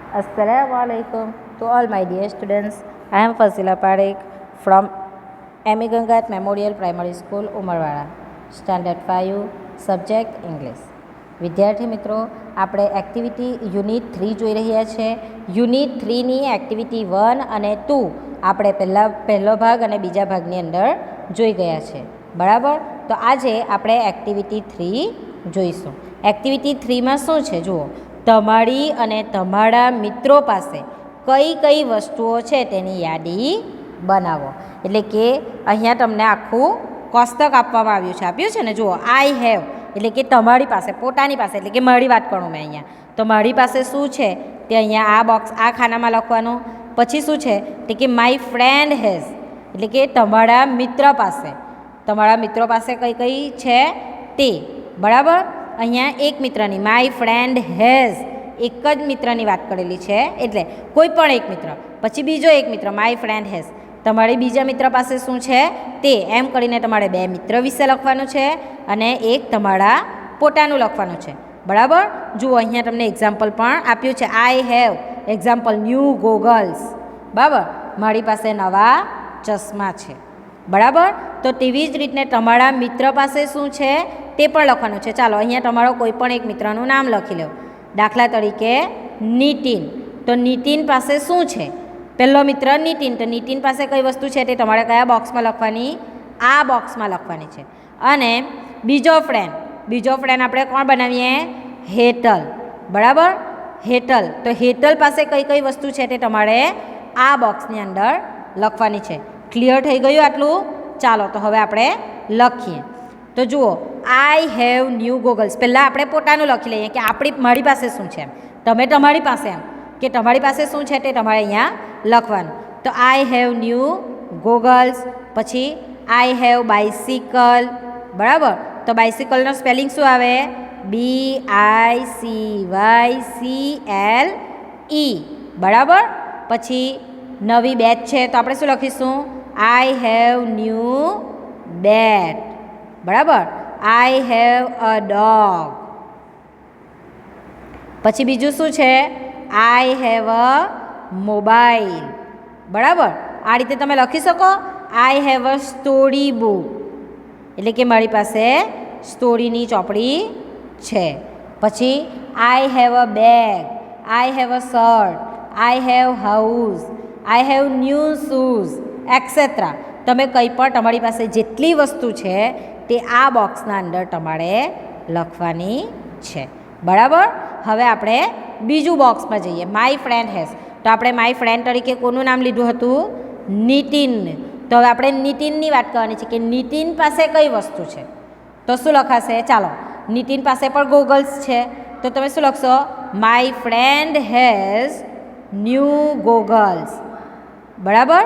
Assalamualaikum to all my dear students. I am Fasila Parekh from M.A. Gangat Memorial Primary School, Umarwada, Standard 5, Subject English. વિદ્યાર્થી મિત્રો, આપણે activity unit 3 જોઈ રહ્યા છે. Unit 3ની activity 1 અને 2 આપણે પહેલો ભાગ અને બીજા ભાગની અંદર જોઈ ગયા છે. બરાબર, તો આજે આપણે એક્ટિવિટી 3 જોઈશું. એક્ટિવિટી 3માં શું છે જુઓ, તમારી અને તમારા મિત્રો પાસે કઈ કઈ વસ્તુઓ છે તેની યાદી બનાવો. એટલે કે અહીંયા તમને આખું કોષ્ટક આપવામાં આપ્યું છે ને, જુઓ આઈ હેવ એટલે કે તમારી પાસે, પોતાની પાસે, એટલે કે મારી વાત કરું મેં અહીંયા, તો મારી પાસે શું છે તે અહીંયા આ બોક્સ, આ ખાનામાં લખવાનું. પછી શું છે તે કે માય ફ્રેન્ડ હેઝ એટલે કે તમારા મિત્ર પાસે, તમારા મિત્રો પાસે કઈ કઈ છે તે. બરાબર, અહીંયા એક મિત્રની, માય ફ્રેન્ડ હેઝ, એક જ મિત્રની વાત કરેલી છે એટલે કોઈ પણ એક મિત્ર. પછી બીજો એક મિત્ર, માય ફ્રેન્ડ હેઝ, તમારે બીજા મિત્ર પાસે શું છે તે, એમ કરીને તમારે બે મિત્ર વિશે લખવાનું છે અને એક તમારા પોતાનું લખવાનું છે. બરાબર, જુઓ અહીંયા તમને એક્ઝામ્પલ પણ આપ્યું છે. I have example new goggles. બરાબર, મારી પાસે નવા ચશ્મા છે. બરાબર, તો તેવી જ રીતને તમારા મિત્ર પાસે શું છે તે પણ લખવાનું છે. ચાલો અહીંયા તમારો કોઈ પણ એક મિત્રનું નામ લખી લો. દાખલા તરીકે નીતિન, તો નીતિન પાસે શું છે, પહેલો મિત્ર નીતિન, તો નીતિન પાસે કઈ વસ્તુ છે તે તમારે કયા બોક્સમાં લખવાની, આ બોક્સમાં લખવાની છે. અને બીજો ફ્રેન્ડ આપણે કોણ બનાવીએ, હેતલ. બરાબર, હેતલ, તો હેતલ પાસે કઈ કઈ વસ્તુ છે તે તમારે આ બોક્સની અંદર લખવાની છે. ક્લિયર થઈ ગયું આટલું? ચાલો તો હવે આપણે લખીએ. તો જુઓ, આઈ હેવ ન્યૂ ગોગલ્સ, પહેલાં આપણે પોતાનું લખી લઈએ કે મારી પાસે શું છે, એમ તમે તમારી પાસે, એમ કે તમારી પાસે શું છે તે તમારે અહીંયા લખવાનું. તો આઈ હેવ ન્યૂ ગોગલ્સ. પછી આઈ હેવ બાઇસિકલ. બરાબર, તો બાઇસિકલનો સ્પેલિંગ શું આવે, BICYCLE. બરાબર, પછી નવી બેટ છે તો આપણે શું લખીશું, આઈ હેવ ન્યૂ બેટ. બરાબર, આઈ હેવ અ ડોગ. પછી બીજું શું છે, આઈ હેવ અ મોબાઈલ. બરાબર, આ રીતે તમે લખી શકો. I have a story book એટલે કે મારી પાસે સ્ટોરીની ચોપડી છે. પછી I have a bag, I have a shirt, I have house, I have new shoes etcetera. તમે કંઈ પણ તમારી પાસે જેટલી વસ્તુ છે તે આ બોક્સના અંદર તમારે લખવાની છે. બરાબર, હવે આપણે બીજું બોક્સમાં જઈએ. માય ફ્રેન્ડ હેઝ, તો આપણે માય ફ્રેન્ડ તરીકે કોનું નામ લીધું હતું, નીતિન. તો હવે આપણે નીતિનની વાત કરવાની છે કે નીતિન પાસે કઈ વસ્તુ છે, તો શું લખાશે, ચાલો નીતિન પાસે પણ ગોગલ્સ છે તો તમે શું લખશો, my friend has new goggles. બરાબર,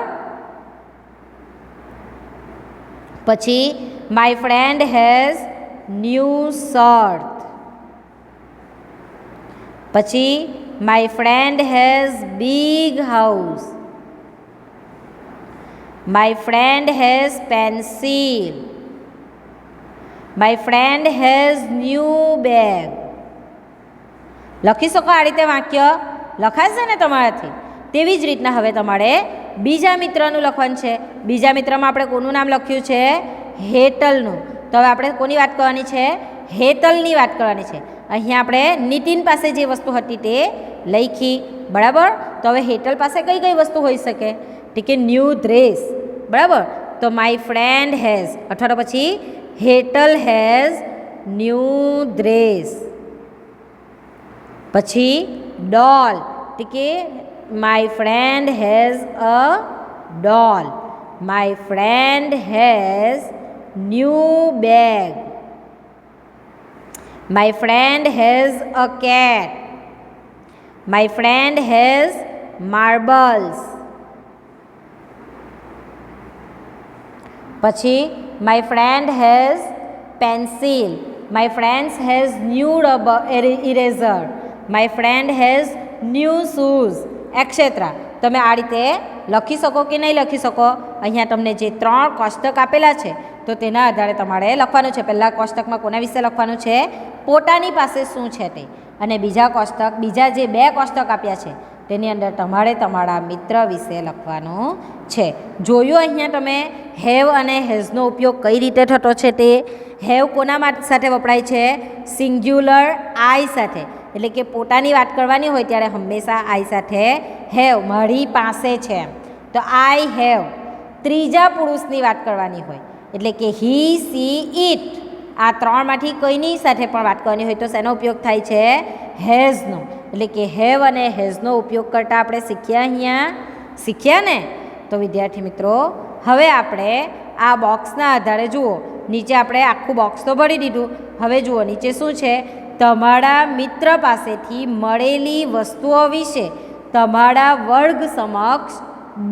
પછી my friend has new shirt. પછી my friend has big house. My friend has pencil. My friend has new bag. લખી શકો આ રીતે વાક્ય, લખાશે ને તમારાથી? તેવી જ રીતના હવે તમારે બીજા મિત્રનું લખવાનું છે. બીજા મિત્રમાં આપણે કોનું નામ લખ્યું છે, હેતલનું. તો હવે આપણે કોની વાત કરવાની છે, હેતલની વાત કરવાની છે. અહીંયા આપણે નીતિન પાસે જે વસ્તુ હતી તે લખી. બરાબર, તો હવે હેતલ પાસે કઈ કઈ વસ્તુ હોઈ શકે, તો કે ન્યૂ ડ્રેસ. બરાબર, તો માય ફ્રેન્ડ હેઝ અથવા તો પછી હેતલ હેઝ ન્યૂ ડ્રેસ. પછી ડોલ, તો કે my friend has a doll. My friend has new bag. My friend has a cat. My friend has marbles. પછી my friend has pencil. My friends has new eraser. My friend has new shoes etcetera. તમે આ રીતે લખી શકો કે નહીં લખી શકો? અહીંયા તમને જે 3 કોષ્ટક આપેલા છે તો તેના આધારે તમારે લખવાનું છે. પહેલાં કોષ્ટકમાં કોના વિશે લખવાનું છે, પોતાની પાસે શું છે તે. અને બીજા જે 2 કોષ્ટક આપ્યા છે તેની અંદર તમારે તમારા મિત્ર વિશે લખવાનું છે. જોયું અહીંયા તમે હેવ અને હેઝનો ઉપયોગ કઈ રીતે થતો છે તે. હેવ કોના સાથે વપરાય છે? સિંગ્યુલર આઈ સાથે, એટલે કે પોતાની વાત કરવાની હોય ત્યારે હંમેશા આઈ સાથે હેવ, મારી પાસે છે તો આઈ હેવ. ત્રીજા પુરુષની વાત કરવાની હોય એટલે કે હી, સી, ઇટ, આ ત્રણમાંથી કોઈની સાથે પણ વાત કરવાની હોય તો શેનો ઉપયોગ થાય છે? હેઝનો. એટલે કે હેવ અને હેઝનો ઉપયોગ કરતાં આપણે શીખ્યા ને. તો વિદ્યાર્થી મિત્રો, હવે આપણે આ બોક્સના આધારે જુઓ, નીચે આપણે આખું બોક્સ તો ભરી દીધું. હવે જુઓ નીચે શું છે? તમારા મિત્ર પાસેથી મળેલી વસ્તુઓ વિશે તમારા વર્ગ સમક્ષ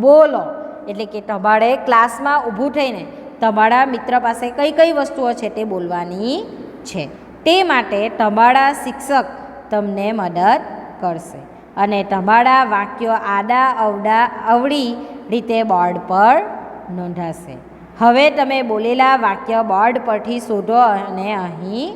બોલો. એટલે કે તમારે ક્લાસમાં ઊભું થઈને તમારા મિત્ર પાસે કઈ કઈ વસ્તુઓ છે તે બોલવાની છે. તે માટે તમારા શિક્ષક તમને મદદ કરશે અને તમારા વાક્યો આડા અવળી રીતે બોર્ડ પર નોંધાશે. હવે તમે બોલેલા વાક્ય બોર્ડ પરથી શોધો અને અહીં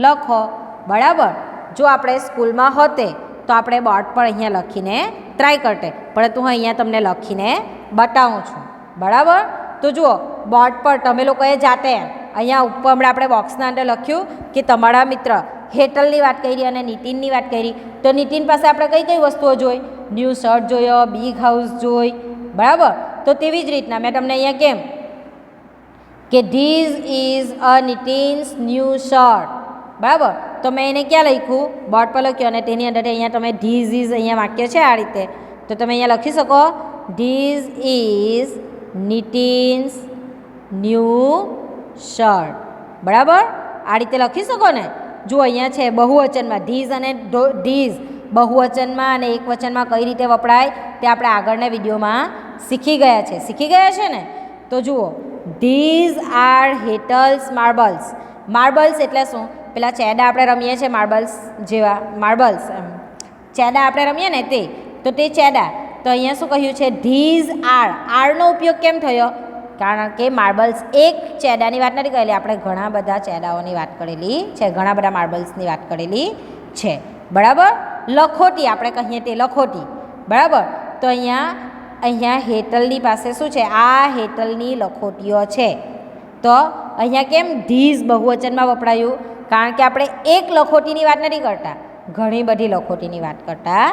લખો. બરાબર. જો આપણે સ્કૂલમાં હોતે તો આપણે બોર્ડ પર અહીંયા લખીને ટ્રાય કરતે, પરંતુ હું અહીંયા તમને લખીને બતાવું છું. બરાબર. તો જુઓ બોર્ડ પર તમે લોકોએ જાતે અહીંયા ઉપર હમણાં આપણે બોક્સના અંદર લખ્યું કે તમારા મિત્ર હેટલની વાત કરી અને નીતિનની વાત કરી. તો નીતિન પાસે આપણે કઈ કઈ વસ્તુઓ જોઈ? ન્યૂ શર્ટ જોયો, બિગ હાઉસ જોઈ. બરાબર. તો તેવી જ રીતના મેં તમને અહીંયા કેમ કે this is a Nitin's new shirt. બરાબર. તો મેં એને ક્યાં લખ્યું? બોર્ડ પર લખ્યું અને તેની અંદર અહીંયા તમે ધીસ ઇઝ અહીંયા વાક્ય છે આ રીતે, તો તમે અહીંયા લખી શકો ધીસ ઇઝ નીતિન્સ ન્યૂ શર્ટ. બરાબર. આ રીતે લખી શકો ને. જો અહીંયા છે બહુવચનમાં ધીઝ અને ધીઝ બહુવચનમાં અને એક વચનમાં કઈ રીતે વપરાય તે આપણે આગળના વિડીયોમાં શીખી ગયા છે ને. તો જુઓ ધીઝ આર હેટલ્સ માર્બલ્સ. માર્બલ્સ એટલે શું? પેલા ચેડા આપણે રમીએ છીએ માર્બલ્સ જેવા, માર્બલ્સ ચેડા આપણે રમીએ ને તે, તો તે ચેડા. તો અહીંયા શું કહ્યું છે? These are. આરનો ઉપયોગ કેમ થયો? કારણ કે માર્બલ્સ એક ચેડાની વાત નથી કરેલી, આપણે ઘણા બધા ચેડાઓની વાત કરેલી છે, ઘણા બધા માર્બલ્સની વાત કરેલી છે. બરાબર. લખોટી આપણે કહીએ તે લખોટી. બરાબર. તો અહીંયા હેટલની પાસે શું છે? આ હેટલની લખોટીઓ છે. તો અહીંયા કેમ ધીઝ બહુવચનમાં વપરાયું? કારણ કે આપણે એક લખોટીની વાત નથી કરતા, ઘણી બધી લખોટીની વાત કરતા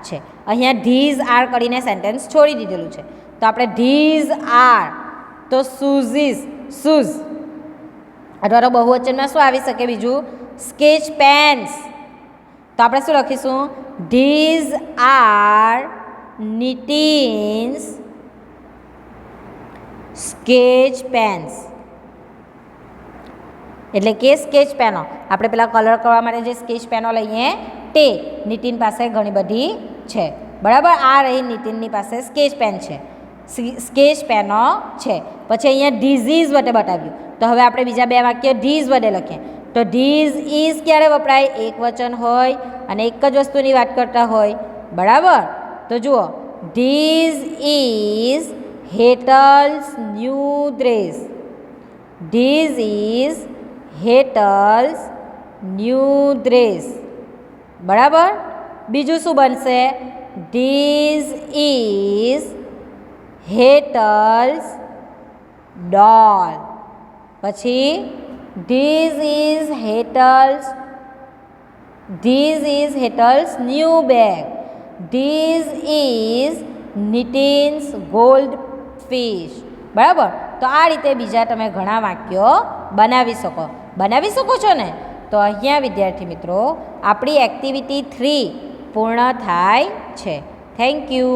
છે. અહીંયા ધીઝ આર કરીને સેન્ટેન્સ છોડી દીધેલું છે. તો આપણે ધીઝ આર, તો શૂઝીસ, શૂઝ. અથવા તો બહુવચનમાં શું આવી શકે બીજું? Sketch pens. તો આપણે શું લખીશું? These are Nitin's sketch pens. એટલે કે સ્કેચ પેનો, આપણે પેલા કલર કરવા માટે જે સ્કેચ પેનો લઈએ તે નીતિન પાસે ઘણી બધી છે. બરાબર. આ રહી નીતિનની પાસે સ્કેચ પેન છે, સ્કેચ પેનો છે. પછી અહીંયા ડિઝીઝ વડે બતાવ્યું. તો હવે આપણે બીજા બે વાક્ય ધીઝ વડે લખીએ. તો ધીઝ ઇઝ ક્યારે વપરાય? એક વચન હોય અને એક જ વસ્તુની વાત કરતા હોય. બરાબર. તો જુઓ this is Hetal's new dress. This is Hetal's new dress. બરાબર. બીજું શું બનશે? This is Hetal's doll. પછી this is Hetal's new bag. This is Nitin's gold fish. બરાબર. તો આ રીતે બીજા તમે ઘણા વાક્યો બનાવી શકો છો ને. તો અહીંયા વિદ્યાર્થી મિત્રો આપણી એક્ટિવિટી 3 પૂર્ણ થાય છે. Thank you.